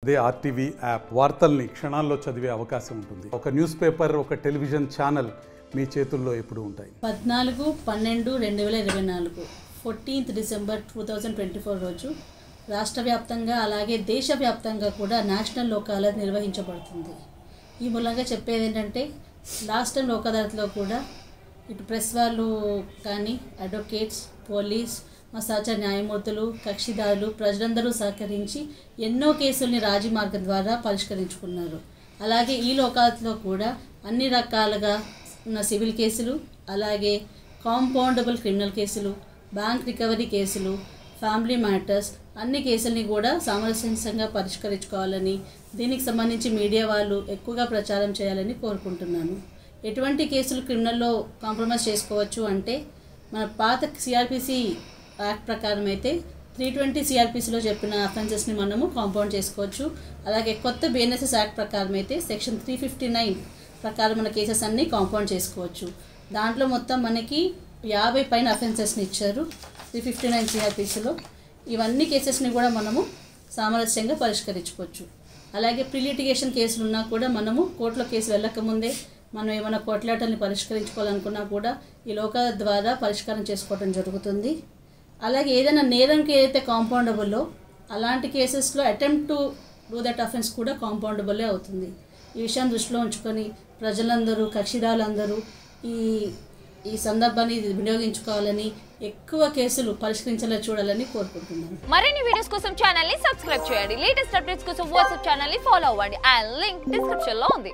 అదే RTV app వార్తల్ని క్షణాల్లో చదివే అవకాశం ఉంటుంది. ఒక న్యూస్ పేపర్, ఒక టెలివిజన్ ఛానల్ మీ చేతుల్లో ఎప్పుడు ఉంటాయి. 14/12/2024 14th December 2024 రోజు రాష్ట్ర వ్యాప్తంగా అలాగే దేశవ్యాప్తంగా కూడా నేషనల్ లోక్ అదాలత్ నిర్వహించబడుతుంది. ఈ మూలంగా చెప్పేది ఏంటంటే లాస్ట్ టైం లోక్ అదాలత్లో కూడా ఇటు ప్రెస్ వాళ్ళు కానీ అడ్వకేట్స్, పోలీస్, మా సహచర న్యాయమూర్తులు, కక్షిదారులు, ప్రజలందరూ సహకరించి ఎన్నో కేసుల్ని రాజీ మార్గం ద్వారా పరిష్కరించుకున్నారు. అలాగే ఈ లోక్ అదాలత్లో కూడా అన్ని రకాలుగా ఉన్న సివిల్ కేసులు, అలాగే కాంపౌండబుల్ క్రిమినల్ కేసులు, బ్యాంక్ రికవరీ కేసులు, ఫ్యామిలీ మ్యాటర్స్ అన్ని కేసుల్ని కూడా సామరస్యంగా పరిష్కరించుకోవాలని, దీనికి సంబంధించి మీడియా వాళ్ళు ఎక్కువగా ప్రచారం చేయాలని కోరుకుంటున్నాను. ఎటువంటి కేసులు క్రిమినల్లో కాంప్రమైజ్ చేసుకోవచ్చు అంటే మన పాత సిఆర్పిసి యాక్ట్ ప్రకారం అయితే 320 సిఆర్పిసిలో చెప్పిన అఫెన్సెస్ని మనము కాంపౌండ్ చేసుకోవచ్చు. అలాగే కొత్త బిఎన్ఎస్ఎస్ యాక్ట్ ప్రకారం అయితే సెక్షన్ 359 ప్రకారం మన కేసెస్ అన్నీ కాంపౌండ్ చేసుకోవచ్చు. దాంట్లో మొత్తం మనకి 50 పైన అఫెన్సెస్ని ఇచ్చారు 359 సిఆర్పిసిలో. ఇవన్నీ కేసెస్ని కూడా మనము సామరస్యంగా పరిష్కరించుకోవచ్చు. అలాగే ప్రీలిటిగేషన్ కేసులు ఉన్నా కూడా మనము కోర్టులో కేసు వెళ్ళకముందే మనం ఏమైనా కొట్లాటల్ని పరిష్కరించుకోవాలనుకున్నా కూడా ఈ లోక్ అదాలత్ ద్వారా పరిష్కారం చేసుకోవడం జరుగుతుంది. అలాగే ఏదైనా నేరంకి ఏదైతే కాంపౌండబుల్లో అలాంటి కేసెస్లో attempt to do that offence కూడా కాంపౌండబుల్లే అవుతుంది. ఈ విషయాన్ని దృష్టిలో ఉంచుకొని ప్రజలందరూ, కక్షిదారులందరూ ఈ సందర్భాన్ని వినియోగించుకోవాలని, ఎక్కువ కేసులు పరిష్కరించేలా చూడాలని కోరుకుంటున్నాను. మరిన్ని వీడియోస్ కోసం ఛానల్ ని సబ్స్క్రైబ్ చేయండి. లేటెస్ట్ అప్డేట్స్ కోసం వాట్సాప్ ఛానల్ ని ఫాలో అవ్వండి. ఆ లింక్ డిస్క్రిప్షన్ లో ఉంది.